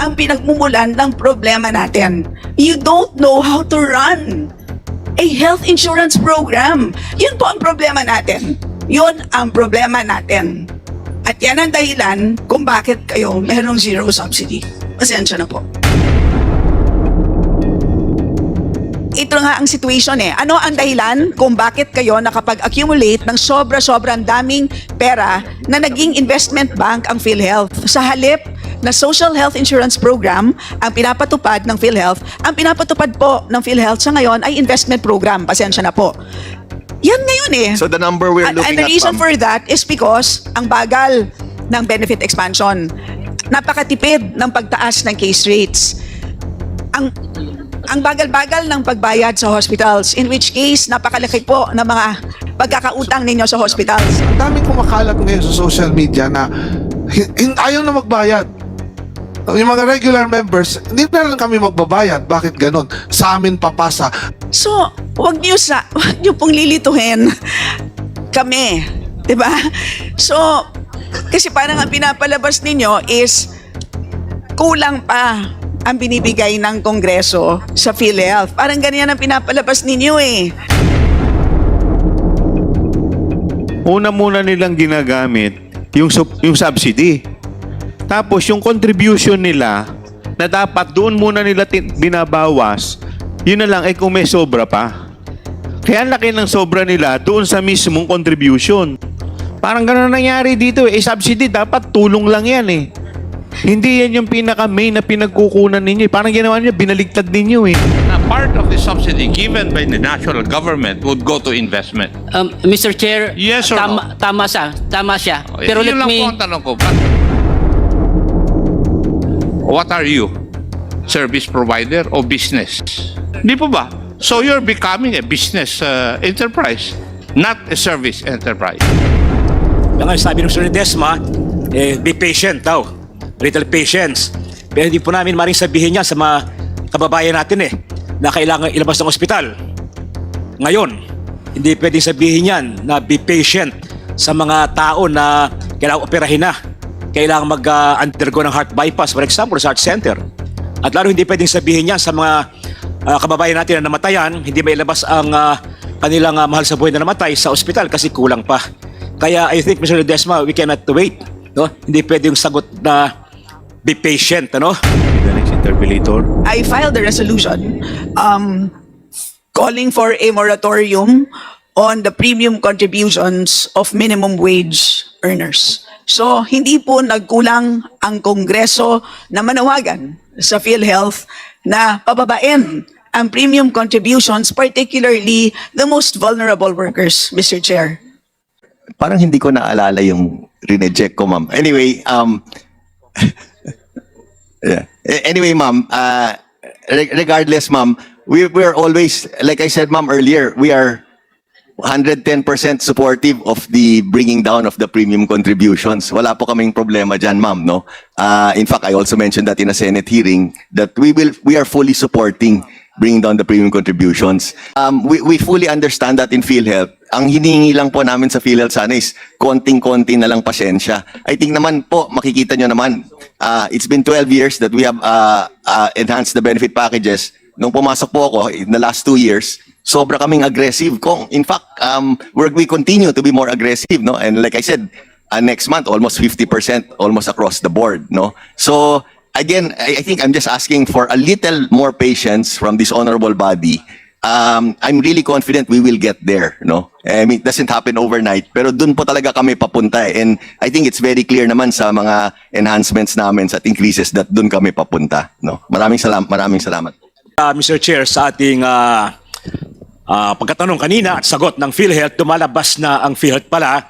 ang pinagmumulan ng problema natin. You don't know how to run a health insurance program. Yun po ang problema natin. Yun ang problema natin. At yan ang dahilan kung bakit kayo merong zero subsidy. Pasensya na po. Ito nga ang situation eh. Ano ang dahilan kung bakit kayo nakapag-accumulate ng sobra-sobrang daming pera na naging investment bank ang PhilHealth? Sa halip na social health insurance program ang pinapatupad ng PhilHealth, ang pinapatupad po ng PhilHealth sa ngayon ay investment program. Pasensya na po. Yan ngayon eh. So the number we're looking And the at, reason ma'am, for that is because ang bagal ng benefit expansion. Napakatipid ng pagtaas ng case rates. Ang bagal-bagal ng pagbayad sa hospitals, in which case napakalaki po ng mga pagkakautang ninyo sa hospitals. Ang daming kumakalat ngayon sa social media na ayaw na magbayad. Yung mga regular members, hindi na lang kami magbabayad. Bakit ganon? Sa amin papasa. So, wag niyo pong lilituhin kami, 'di ba? So, kasi parang ang pinapalabas ninyo is kulang pa ang binibigay ng Kongreso sa PhilHealth. Parang ganyan ang pinapalabas ninyo eh. Una nilang ginagamit yung subsidy. Tapos yung contribution nila na dapat doon muna nila binabawas, yun na lang ay kung may sobra pa. Kaya laki ng sobra nila doon sa mismong contribution. Parang gano'n nangyari dito eh. Subsidy dapat tulong lang yan eh. Hindi yan yung pinaka-main na pinagkukunan ninyo. Parang ginawa niyo, binaligtad ninyo eh. Part of the subsidy given by the national government would go to investment. Mr. Chair, Yes or no? tama siya. Pero Yun let lang me... po ang tanong ko. What are you? Service provider o business? Di po ba? So you're becoming a business enterprise, not a service enterprise. Yung nga sabi ng Sir Desma, be patient daw. Little patience. Pero hindi po namin maring sabihin yan sa mga kababayan natin na kailangan ilabas ng ospital. Ngayon, hindi pwedeng sabihin yan na be patient sa mga tao na kailangan operahin na. Kailangan mag-undergo ng heart bypass, for example, sa heart center. At lalo hindi pwedeng sabihin yan sa mga kababayan natin na namatayan, hindi may ilabas ang kanilang mahal sa buhay na namatay sa ospital kasi kulang pa. Kaya I think, Mr. Desma, we cannot wait. No? Hindi pwedeng sagot na be patient, ano? The next interpolator. I filed a resolution calling for a moratorium on the premium contributions of minimum wage earners. So, hindi po nagkulang ang Kongreso na manawagan sa PhilHealth na pababain ang premium contributions, particularly the most vulnerable workers, Mr. Chair. parang hindi ko naalala yung rineject ko, ma'am. Anyway, yeah. Anyway, ma'am, regardless, ma'am, we're always, like I said, ma'am, earlier, we are 110% supportive of the bringing down of the premium contributions. Wala po kaming problema dyan, ma'am, no? In fact, I also mentioned that in a Senate hearing that we are fully supporting bringing down the premium contributions. We fully understand that in PhilHealth. Ang hinihingi lang po namin sa PhilHealth sana is konting-konti na lang pasensya. I think naman po, makikita nyo naman, it's been 12 years that we have enhanced the benefit packages. Nung pumasok po ako in the last 2 years, sobra kaming aggressive. In fact, we continue to be more aggressive, no? And like I said, next month, almost 50%, almost across the board, no? So, again, I think I'm just asking for a little more patience from this honorable body. I'm really confident we will get there, no? I mean, it doesn't happen overnight, pero dun po talaga kami papunta. And I think it's very clear naman sa mga enhancements namin, sa increases, that dun kami papunta, no? Maraming salamat. Mr. Chair, sa ating pagkatanong kanina at sagot ng PhilHealth, tumalabas na ang PhilHealth pala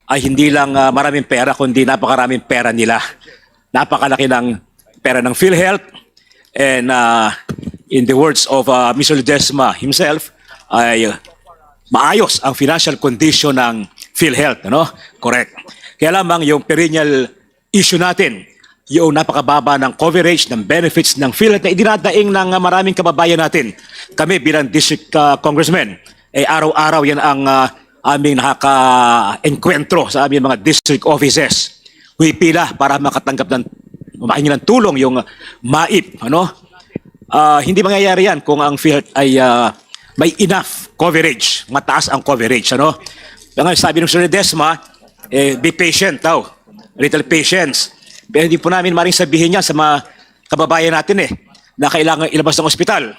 ay hindi lang maraming pera, kundi napakaraming pera nila. Napakalaki ng pera ng PhilHealth. And in the words of Mr. Ledesma himself, ay maayos ang financial condition ng PhilHealth. Ano? Correct. Kaya lamang yung perennial issue natin, yung napakababa ng coverage ng benefits ng PhilHealth na idinadaing ng maraming kababayan natin. Kami bilang district congressmen, araw-araw yan ang aming nakaka-enkwentro sa aming mga district offices. Huwipila para makatanggap ng mapahingi ng tulong yung MAIP, ano? Hindi mangyayari yan kung ang PhilHealth ay may enough coverage, mataas ang coverage, ano? Kaya nga sabi ng Sir Desma, be patient daw, little patience. Pero hindi po namin maring sabihin yan sa mga kababayan natin na kailangan ilabas ng ospital.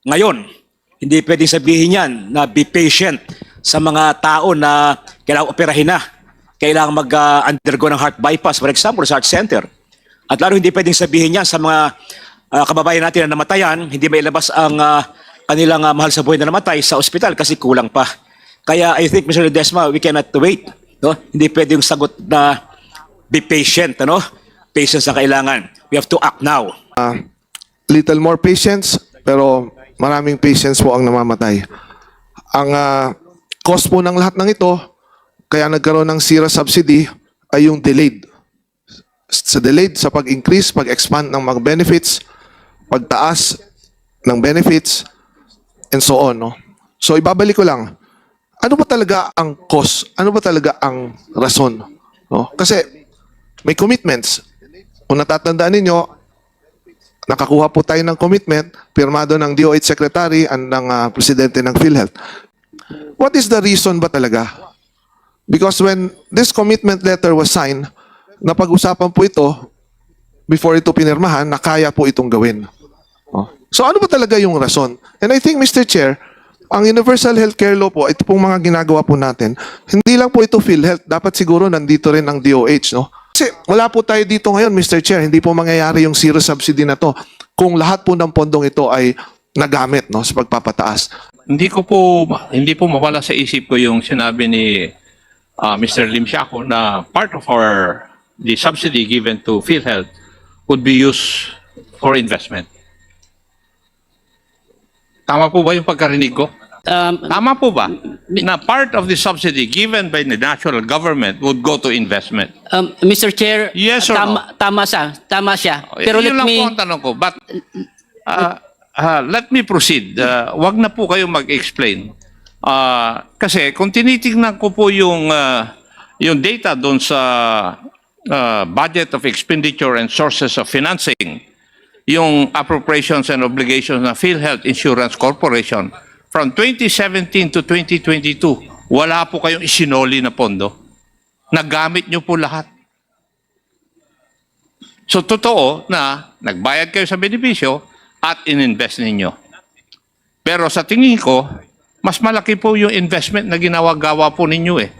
Ngayon, hindi pwedeng sabihin yan na be patient sa mga tao na kailangan operahin na, kailangan mag-undergo ng heart bypass, for example, sa heart center. At lalo hindi pwedeng sabihin yan sa mga kababayan natin na namatayan, hindi mailabas ang kanilang mahal sa buhay na namatay sa ospital kasi kulang pa. Kaya I think, Mr. Ledesma, we cannot wait. No? Hindi pwedeng sagot na be patient. Ano? Patience ang kailangan. We have to act now. Little more patience, pero maraming patience po ang namamatay. Ang cost po ng lahat ng ito, kaya nagkaroon ng SIRA subsidy, ay yung delayed. Delayed sa pag-increase, pag-expand ng mga benefits, pagtaas ng benefits, and so on. No? So ibabalik ko lang, ano ba talaga ang cost? Ano ba talaga ang rason? No? Kasi may commitments. Kung natatandaan ninyo, nakakuha po tayo ng commitment, pirmado ng DOH Secretary at ng Presidente ng PhilHealth. What is the reason ba talaga? Because when this commitment letter was signed, napag-usapan po ito, before ito pinirmahan, na kaya po itong gawin. Oh. So ano ba talaga yung rason? And I think, Mr. Chair, ang Universal Healthcare Law po, ito pong mga ginagawa po natin, hindi lang po ito PhilHealth, dapat siguro nandito rin ang DOH, no? Kasi wala po tayo dito ngayon, Mr. Chair, hindi po mangyayari yung zero subsidy na to kung lahat po ng pondong ito ay nagamit, no, sa pagpapataas. Hindi po mawala sa isip ko yung sinabi ni Mr. Lim Siaco na part of the subsidy given to PhilHealth would be used for investment. Tama po ba yung pagkarinig ko? Tama po ba na part of the subsidy given by the national government would go to investment? Mr. Chair, Yes or no? tama siya. Pero Yun lang let me... po ang tanong ko. But let me proceed. Wag na po kayo mag-explain. Kasi kung tinitingnan ko po yung data doon sa budget of expenditure and sources of financing, yung appropriations and obligations ng PhilHealth Insurance Corporation, from 2017 to 2022, wala po kayong isinoli na pondo. Nagamit nyo po lahat. So, totoo na nagbayad kayo sa benepisyo at ininvest ninyo. Pero sa tingin ko, mas malaki po yung investment na ginawa-gawa po ninyo eh.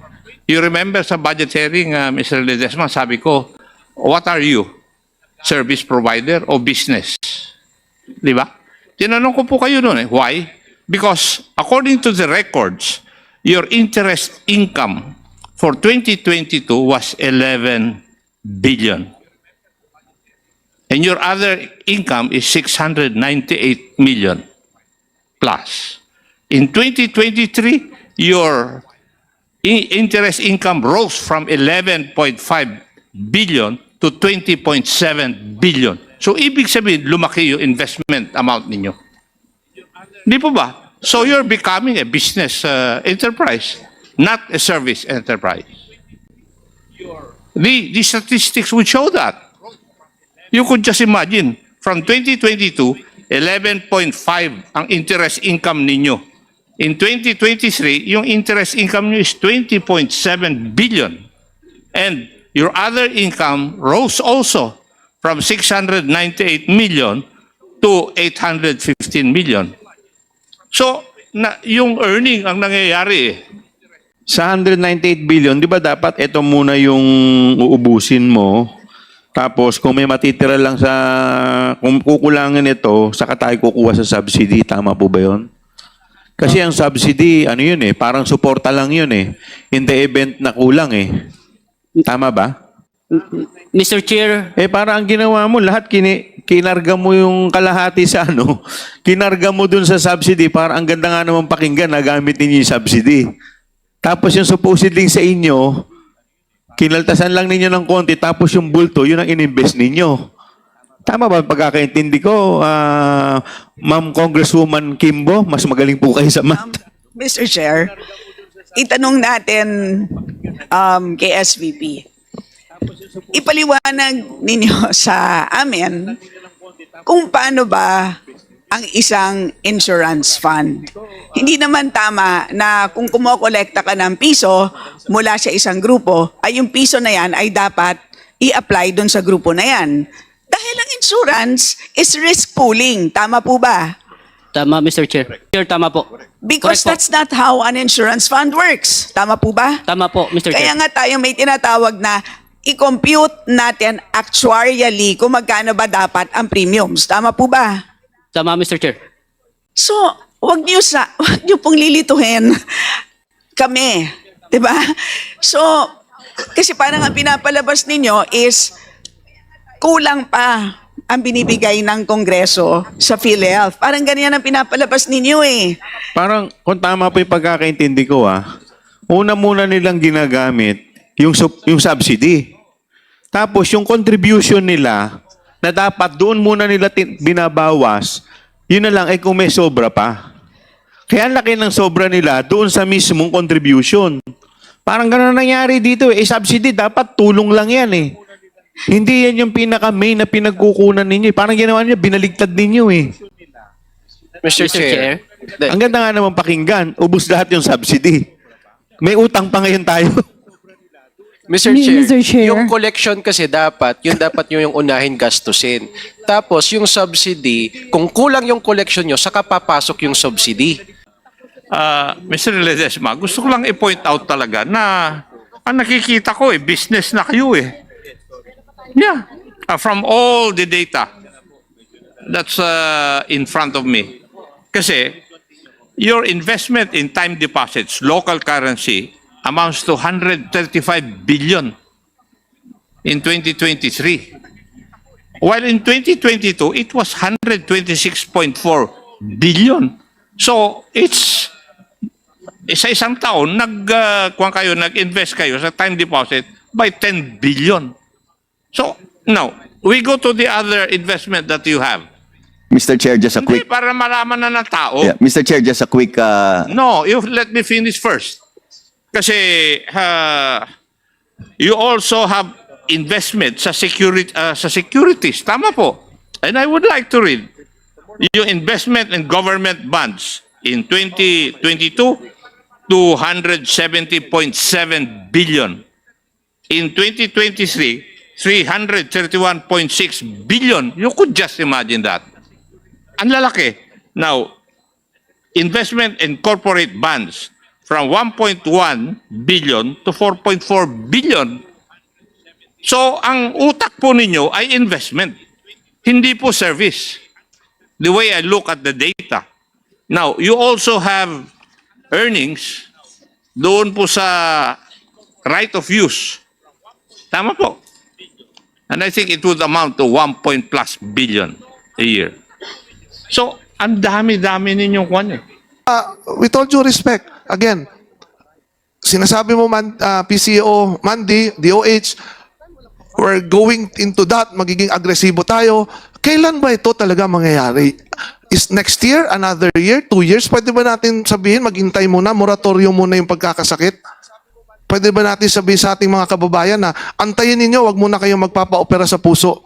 You remember sa budget hearing, Mr. Ledesma, sabi ko, what are you? Service provider o business? Di ba? Tinanong ko po kayo noon eh. Why? Because according to the records, your interest income for 2022 was 11 billion. And your other income is 698 million plus. In 2023, your interest income rose from 11.5 billion to 20.7 billion. So, ibig sabihin, lumaki yung investment amount ninyo. Di po ba? So, you're becoming a business enterprise, not a service enterprise. The statistics would show that. You could just imagine, from 2022, 11.5 ang interest income ninyo. In 2023, yung interest income nyo is 20.7 billion. And your other income rose also from 698 million to 815 million. So, yung earning ang nangyayari eh. Sa 198 billion, di ba dapat ito muna yung uubusin mo? Tapos kung may matitira lang kung kukulangin ito, saka tayo kukuha sa subsidy. Tama po ba yun? Kasi ang subsidy, ano yun eh, parang suporta lang yun eh. In the event na kulang eh. Tama ba? Mr. Chair, Para ang ginawa mo, lahat kinarga mo yung kalahati sa kinarga mo dun sa subsidy para ang ganda nga naman pakinggan na gamit ninyo yung subsidy. Tapos yung supposedly sa inyo, kinaltasan lang ninyo ng konti, tapos yung bulto, yun ang ininvest ninyo. Tama ba pagkakaintindi ko, Ma'am Congresswoman Kimbo? Mas magaling po kayo sa math. Mr. Chair, itanong natin kay SVP. ipaliwanag ninyo sa amin kung paano ba ang isang insurance fund. Hindi naman tama na kung kumokolekta ka ng piso mula sa isang grupo, ay yung piso na yan ay dapat i-apply dun sa grupo na yan. Dahil ang insurance is risk pooling. Tama po ba? Tama, Mr. Chair. Chair, tama po. Because Correct po. that's not how an insurance fund works. Tama po ba? Tama po, Mr. Kaya Chair. nga tayo may tinatawag na i-compute natin actuarially kung magkano ba dapat ang premiums. Tama po ba? Tama, Mr. Chair. So, wag niyo pong lilituhin kami, 'di ba? So, kasi parang ang pinapalabas ninyo is kulang pa ang binibigay ng Kongreso sa PhilHealth. Parang ganyan ang pinapalabas ninyo eh. Parang, kung tama po yung pagkakaintindi ko una muna nilang ginagamit yung subsidy. Tapos yung contribution nila na dapat doon muna nila binabawas, yun na lang ay kung may sobra pa. Kaya ang laki ng sobra nila doon sa mismong contribution. Parang gano'n nangyari dito eh. Subsidy, dapat tulong lang yan eh. Hindi yan yung pinaka-main na pinagkukunan ninyo. Parang ginawa niyo, binaligtad ninyo eh. Mr. Chair. Ang ganda nga naman pakinggan, ubus lahat yung subsidy. May utang pa ngayon tayo. Mr. Chair, yung collection kasi dapat yung unahin gastusin. Tapos yung subsidy, kung kulang yung collection nyo, saka papasok yung subsidy. Mr. Ledesma, gusto ko lang i-point out talaga na ang nakikita ko business na kayo eh. Yeah. From all the data that's in front of me. Kasi your investment in time deposits, local currency, amounts to 135 billion in 2023. While in 2022, it was 126.4 billion. So, it's sa isang taon, nag-invest kayo sa time deposit by 10 billion. So, now, we go to the other investment that you have. Mr. Chair, just a Hindi, quick. para malaman na ng tao. Yeah, Mr. Chair, just a quick. No, you let me finish first. Kasi you also have investment sa securities. Tama po. And I would like to read yung investment in government bonds in 2022, 270.7 billion. In 2023, 331.6 billion. You could just imagine that. Ang lalaki. Now, investment in corporate bonds from 1.1 billion to 4.4 billion. So, ang utak po ninyo ay investment. Hindi po service. The way I look at the data. Now, you also have earnings doon po sa right of use. Tama po. And I think it would amount to 1+ billion a year. So, ang dami-dami ninyong kwan eh. With all due respect, again, sinasabi mo PCO, Mandy, DOH, we're going into that, magiging agresibo tayo. Kailan ba ito talaga mangyayari? Is next year, another year, 2 years? Pwede ba natin sabihin, maghintay muna, moratorium muna yung pagkakasakit? Pwede ba natin sabihin sa ating mga kababayan na antayin ninyo, wag muna kayong magpapa-opera sa puso.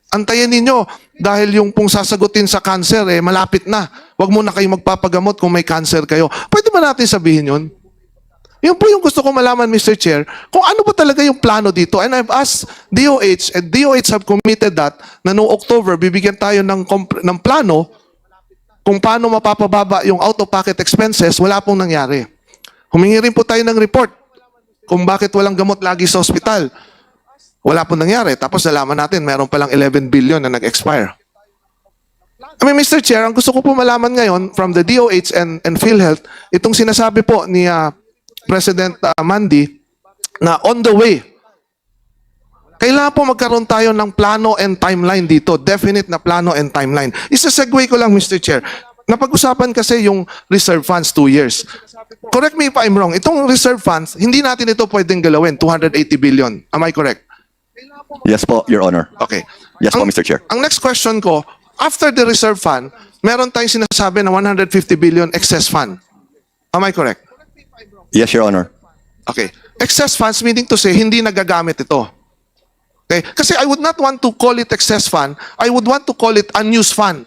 Antayin ninyo dahil yung pong sasagutin sa cancer malapit na. Wag muna kayong magpapagamot kung may cancer kayo. Pwede ba natin sabihin yun? Yun po yung gusto ko malaman, Mr. Chair, kung ano ba talaga yung plano dito. And I've asked DOH, and DOH have committed that na noong October, bibigyan tayo ng plano kung paano mapapababa yung out-of-pocket expenses. Wala pong nangyari. Humingi rin po tayo ng report kung bakit walang gamot lagi sa ospital. Wala pong nangyari. Tapos nalaman natin, meron palang 11 billion na nag-expire. I mean, Mr. Chair, ang gusto ko po malaman ngayon from the DOH and PhilHealth, itong sinasabi po ni President Mandy na on the way. Kailangan po magkaroon tayo ng plano and timeline dito. Definite na plano and timeline. Isa-segue ko lang, Mr. Chair. Napag-usapan kasi yung reserve funds 2 years. Correct me if I'm wrong. Itong reserve funds, hindi natin ito pwedeng galawin. 280 billion. Am I correct? Yes po, Your Honor. Okay. Yes po, Mr. Chair. Ang next question ko, after the reserve fund, meron tayong sinasabi na 150 billion excess fund. Am I correct? Yes, Your Honor. Okay. Excess funds meaning to say, hindi nagagamit ito. Okay? Kasi I would not want to call it excess fund. I would want to call it unused fund.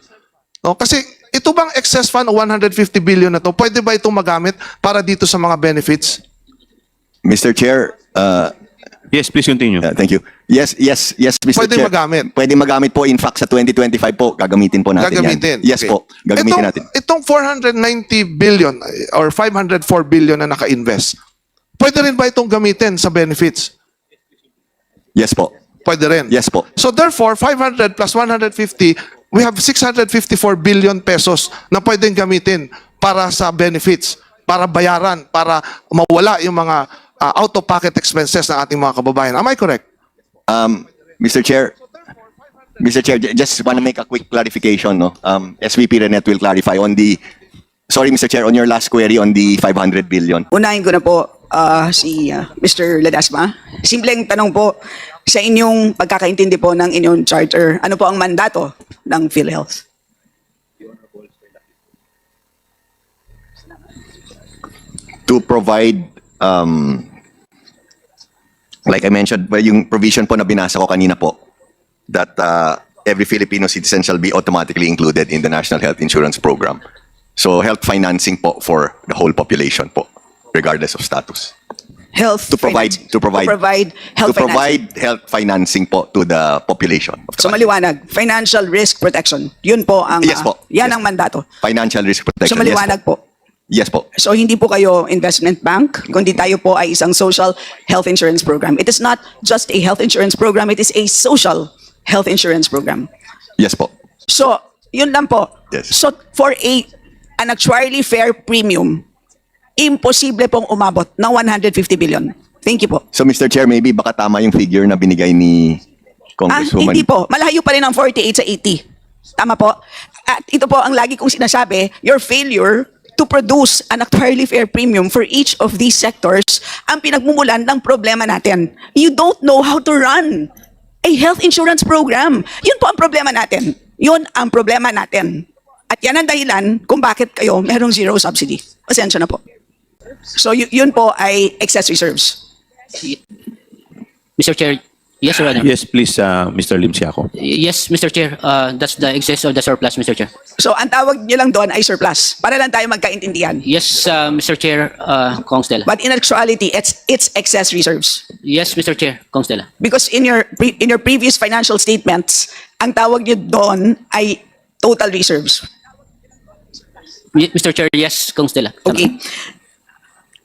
No? Kasi ito bang excess fund o 150 billion na to, pwede ba itong magamit para dito sa mga benefits? Mr. Chair, Yes, please continue. thank you. Yes, Mr. Pwede Chair. magamit. Pwede magamit po. In fact, sa 2025 po, gagamitin po natin Gagamitin. yan. Yes Okay. po, gagamitin natin. Itong 490 billion or 504 billion na naka-invest, pwede rin ba itong gamitin sa benefits? Yes po. Pwede rin. Yes po. So therefore, 500 plus 150, we have 654 billion pesos na pwedeng gamitin para sa benefits, para bayaran, para mawala yung mga out-of-pocket expenses ng ating mga kababayan. Am I correct? Mr. Chair, just want to make a quick clarification. No? SVP Renet will clarify on the, sorry Mr. Chair, on your last query on the 500 billion. Unahin ko na po si Mr. Ledesma. Simpleng tanong po, sa inyong pagkakaintindi po ng inyong charter, ano po ang mandato ng PhilHealth? To provide, like I mentioned, well, yung provision po na binasa ko kanina po, that every Filipino citizen shall be automatically included in the National Health Insurance Program. So health financing po for the whole population po, regardless of status. Health To provide health financing. health financing po to the population. Of the So maliwanag, financial risk protection. Yun po ang Yes po. yan Yes. ang mandato. Financial risk protection. So maliwanag yes po. Yes po. So hindi po kayo investment bank, kundi tayo po ay isang social health insurance program. It is not just a health insurance program, it is a social health insurance program. Yes po. So, yun lang po. Yes. So, for an actuarially fair premium, imposible pong umabot ng 150 billion. Thank you po. So Mr. Chair, maybe baka tama yung figure na binigay ni Congresswoman. Hindi po. Malayo pa rin ang 48 sa 80. Tama po. At ito po ang lagi kong sinasabi, your failure to produce an actuarially fair premium for each of these sectors ang pinagmumulan ng problema natin. You don't know how to run a health insurance program. Yun po ang problema natin. Yun ang problema natin. At yan ang dahilan kung bakit kayo merong zero subsidy. Pasensya na po. So yun po ay excess reserves. Mr. Chair, yes, Your Honor. Yes, please, Mr. Lim Siaco. Yes, Mr. Chair, that's the excess of the surplus, Mr. Chair. So ang tawag niyo lang doon ay surplus. Para lang tayo magkaintindihan. Yes, Mr. Chair, Kong Stella. But in actuality, it's excess reserves. Yes, Mr. Chair, Kong Stella. Because in your previous financial statements, ang tawag niyo doon ay total reserves. Mr. Chair, yes, Kong Stella. Tama. Okay.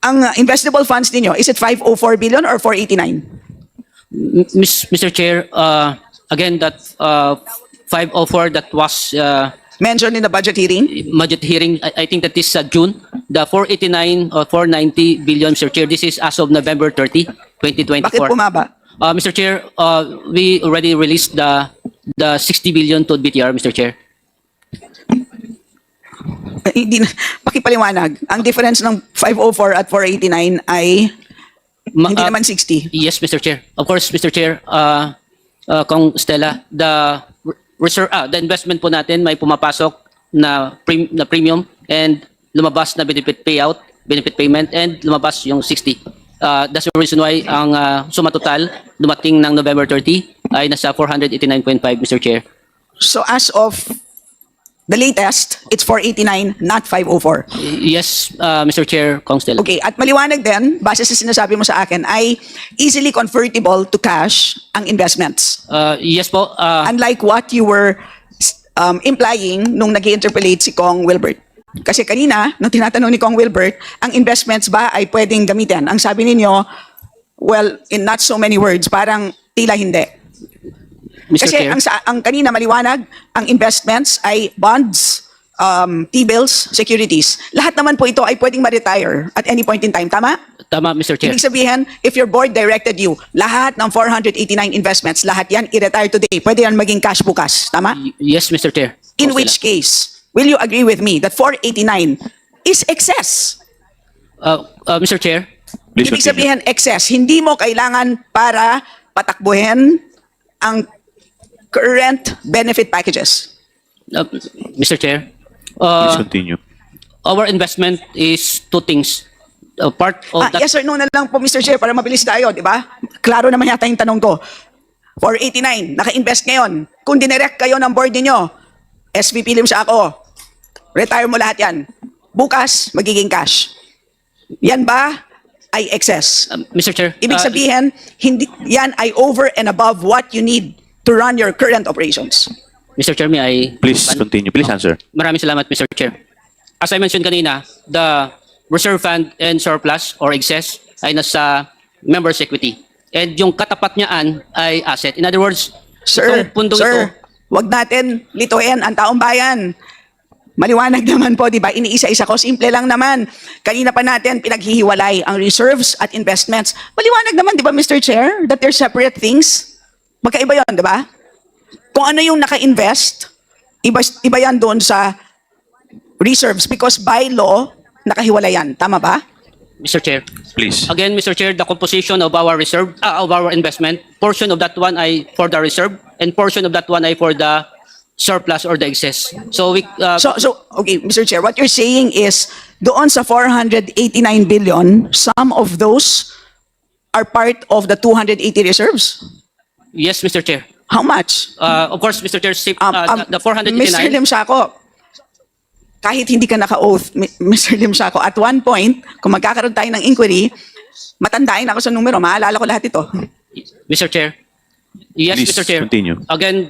Ang investable funds niyo, is it 504 billion or 489? Mr. Chair, again, that 504 that was Mentioned in the budget hearing? budget hearing, I think that is June. The 489 or 490 billion, Mr. Chair, this is as of November 30, 2024. Bakit bumaba? Mr. Chair, we already released the 60 billion to BTR, Mr. Chair. Hindi na, pakipaliwanag. Ang difference ng 504 at 489 ay hindi naman 60. Yes, Mr. Chair. Of course, Mr. Chair, Kong Stella, the reserve, the investment po natin may pumapasok na premium and lumabas na benefit payout, benefit payment, and lumabas yung 60. That's the reason why ang suma total dumating ng November 30 ay nasa 489.5, Mr. Chair. So as of the latest, it's 489, not 504. Yes, Mr. Chair, Kong Stella. Okay, at maliwanag din, base sa sinasabi mo sa akin, ay easily convertible to cash ang investments. Yes po. Unlike what you were implying nung nag-interpolate si Kong Wilbert. Kasi kanina, nung tinatanong ni Kong Wilbert, ang investments ba ay pwedeng gamitin? Ang sabi ninyo, well, in not so many words, parang tila hindi. Mr. Kasi Chair. ang kanina maliwanag, ang investments ay bonds, T-bills, securities. Lahat naman po ito ay pwedeng ma-retire at any point in time. Tama? Tama, Mr. Chair. Ibig sabihin, if your board directed you, lahat ng 489 investments, lahat yan i-retire today. Pwede yan maging cash bukas. Tama? Yes, Mr. Chair. In Kong which Stella. case, will you agree with me that 489 is excess? Mr. Chair. Please Ibig continue. sabihin, excess. Hindi mo kailangan para patakbuhin ang current benefit packages. Mr. Chair. Please continue. Our investment is two things. Part of that. Yes or no na lang po, Mr. Chair, para mabilis tayo, di ba? Klaro naman yata yung tanong ko. 489, naka-invest ngayon. Kung dinirect kayo ng board ninyo, SVP Lim ako, retire mo lahat yan. Bukas, magiging cash. Yan ba ay excess? Mr. Chair. Ibig sabihin, hindi, yan ay over and above what you need to run your current operations. Mr. Chair, may I... Please continue. Please answer. Maraming salamat, Mr. Chair. As I mentioned kanina, the reserve fund and surplus or excess ay nasa members' equity. And yung katapat niyaan ay asset. In other words, Sir, itong pundong sir, ito, wag natin lituin ang taong bayan. Maliwanag naman po, di ba? Iniisa-isa ko. Simple lang naman. Kanina pa natin pinaghihiwalay ang reserves at investments. Maliwanag naman, di ba, Mr. Chair, that they're separate things? Magkaiba yun, di ba? Kung ano yung naka-invest, iba yan doon sa reserves because by law, nakahiwalay yan. Tama ba? Mr. Chair. Please. Again, Mr. Chair, the composition of our reserve, of our investment, portion of that one ay for the reserve, and portion of that one ay for the surplus or the excess. So we, So, okay, Mr. Chair, what you're saying is, doon sa 489 billion, some of those are part of the 280 reserves? yes, Mr. Chair. How much? Of course, Mr. Chair, the 489. Mr. Limsiaco, kahit hindi ka naka-oath, Mr. Limsiaco, at one point, kung magkakaroon tayo ng inquiry, matandain ako sa numero, maalala ko lahat ito. Mr. Chair. Yes, Please Mr. Chair. continue. Again,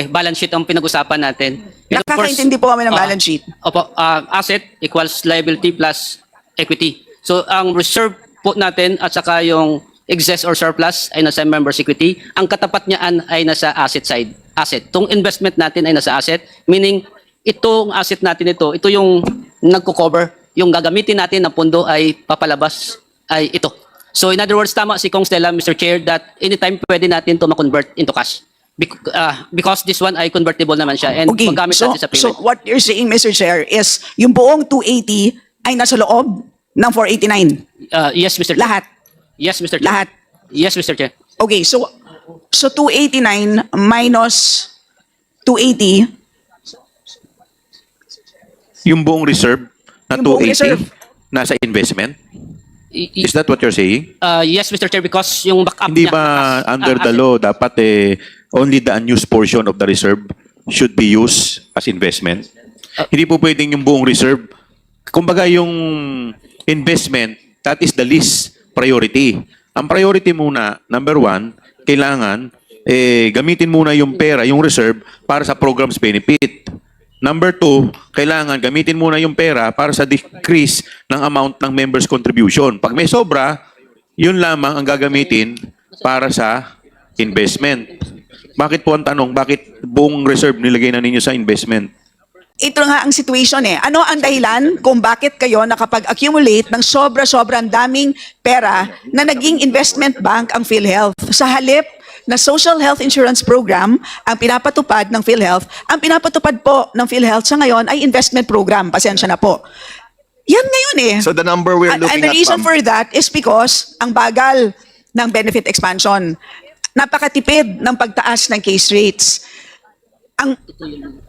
balance sheet ang pinag-usapan natin. And of course, Nakakaintindi po kami ng balance sheet. Opo, asset equals liability plus equity. So, ang reserve po natin at saka yung excess or surplus ay nasa members' equity. Ang katapat niyaan ay nasa asset side. Asset. Itong investment natin ay nasa asset, meaning itong asset natin ito yung nagko-cover. Yung gagamitin natin na pondo ay papalabas ay ito. So in other words, tama si Kong Stella, Mr. Chair, that anytime pwede natin to ma-convert into cash. Because this one ay convertible naman siya and Okay, magamit so, natin sa so payment. what you're saying, Mr. Chair, is yung buong 280 ay nasa loob ng 489. Yes, Mr. Chair. Lahat. Yes, Mr. Chair. Lahat. Yes, Mr. Chair. Okay, so 289 minus 280, Yung buong reserve na Yung buong 280 reserve. nasa investment? Y- Is that what you're saying? Yes, Mr. Chair, because yung backup Hindi niya, ba under the asset. law dapat only the unused portion of the reserve should be used as investment? Hindi po pwedeng yung buong reserve. Kumbaga yung investment, that is the least priority. Ang priority muna, number one, kailangan gamitin muna yung pera, yung reserve, para sa program's benefit. Number two, kailangan gamitin muna yung pera para sa decrease ng amount ng members' contribution. Pag may sobra, yun lamang ang gagamitin para sa investment. Bakit po ang tanong, bakit buong reserve nilagay na ninyo sa investment? ito nga ang situation eh. Ano ang dahilan kung bakit kayo nakapag-accumulate ng sobra-sobrang daming pera na naging investment bank ang PhilHealth? Sa halip na social health insurance program ang pinapatupad ng PhilHealth, ang pinapatupad po ng PhilHealth sa ngayon ay investment program. Pasensya na po. Yan ngayon eh. So the number we're And looking the at, reason ma'am, for that is because ang bagal ng benefit expansion. Napakatipid ng pagtaas ng case rates.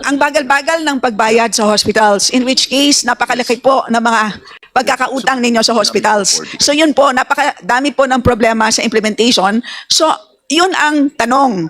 Ang bagal-bagal ng pagbayad sa hospitals, in which case napakalaki po ng mga pagkakautang ninyo sa hospitals. So yun po, napakadami po ng problema sa implementation. So yun ang tanong.